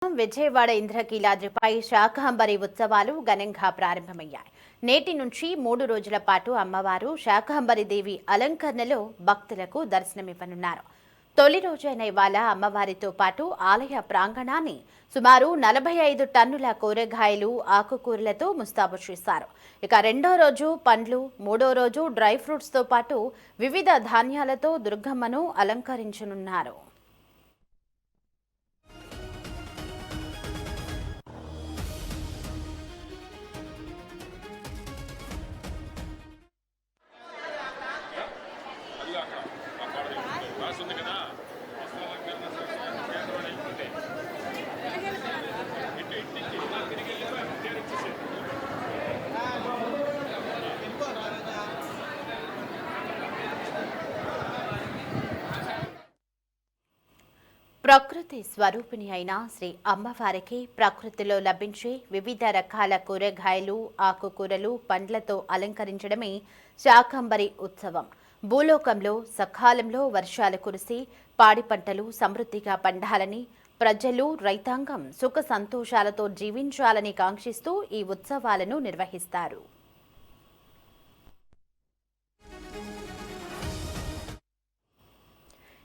విజయవాడ ఇంద్రకీలాద్రిపై శాకంబరి ఉత్సవాలు ఘనంగా ప్రారంభమయ్యాయి. నేటి నుంచి 3 రోజుల పాటు అమ్మవారు శాకంబరి దేవి అలంకరణలో భక్తులకు దర్శనమివ్వనున్నారు. తొలి రోజైన ఇవాళ అమ్మవారితో పాటు ఆలయ ప్రాంగణాన్ని సుమారు 45 టన్నుల కూరగాయలు, ఆకుకూరలతో ముస్తాబు చేశారు. ఇక రెండో రోజు పండ్లు, మూడో రోజు డ్రై ఫ్రూట్స్తో పాటు వివిధ ధాన్యాలతో దుర్గమ్మను అలంకరించనున్నారు. ప్రకృతి స్వరూపిణి అయిన శ్రీ అమ్మవారికి ప్రకృతిలో లభించే వివిధ రకాల కూరగాయలు, ఆకుకూరలు, పండ్లతో అలంకరించడమే శాకంబరి ఉత్సవం. భూలోకంలో సకాలంలో వర్షాలు కురిసి పాడి పంటలు సమృద్ధిగా పండాలని, ప్రజలు, రైతాంగం సుఖ సంతోషాలతో జీవించాలని కాంక్షిస్తూ ఈ ఉత్సవాలను నిర్వహిస్తారు.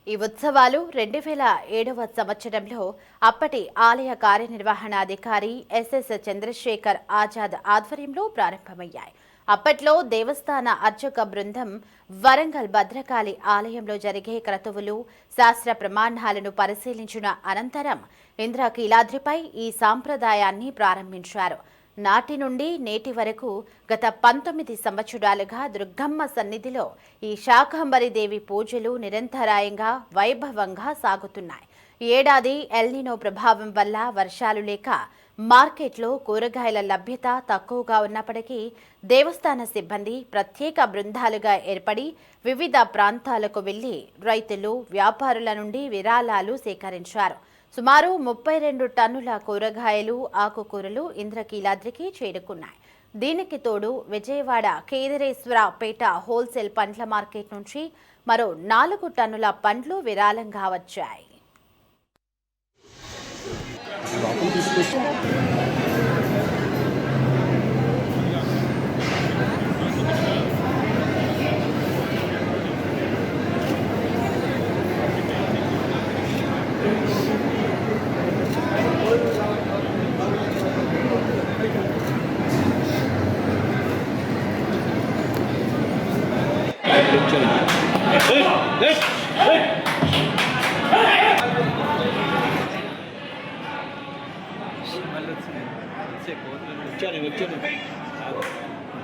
ఈ ఉత్సవాలు 2007వ సంవత్సరంలో అప్పటి ఆలయ కార్యనిర్వహణాధికారి ఎస్ఎస్ చంద్రశేఖర్ ఆజాద్ ఆధ్వర్యంలో ప్రారంభమయ్యాయి. అప్పట్లో దేవస్థాన అర్చక బృందం వరంగల్ భద్రకాళి ఆలయంలో జరిగే క్రతువులు, శాస్త్ర ప్రమాణాలను పరిశీలించిన అనంతరం ఇంద్రకీలాద్రిపై ఈ సాంప్రదాయాన్ని ప్రారంభించారు. నాటి నుండి నేటి వరకు గత 19 సంవత్సరాలుగా దుర్గమ్మ సన్నిధిలో ఈ శాకంబరి దేవి పూజలు నిరంతరాయంగా వైభవంగా సాగుతున్నాయి. ఏడాది ఎల్నినో ప్రభావం వల్ల వర్షాలు లేక మార్కెట్లో కూరగాయల లభ్యత తక్కువగా ఉన్నప్పటికీ దేవస్థాన సిబ్బంది ప్రత్యేక బృందాలుగా ఏర్పడి వివిధ ప్రాంతాలకు వెళ్లి రైతులు, వ్యాపారుల నుండి విరాళాలు సేకరించారు. సుమారు 32 టన్నుల కూరగాయలు, ఆకుకూరలు ఇంద్రకీలాద్రికి చేరుకున్నాయి. దీనికి తోడు విజయవాడ కేదారేశ్వరపేట హోల్సేల్ పండ్ల మార్కెట్ నుంచి మరో 4 టన్నుల పండ్లు విరాళంగా వచ్చాయి.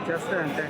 వచ్చేస్తే అంటే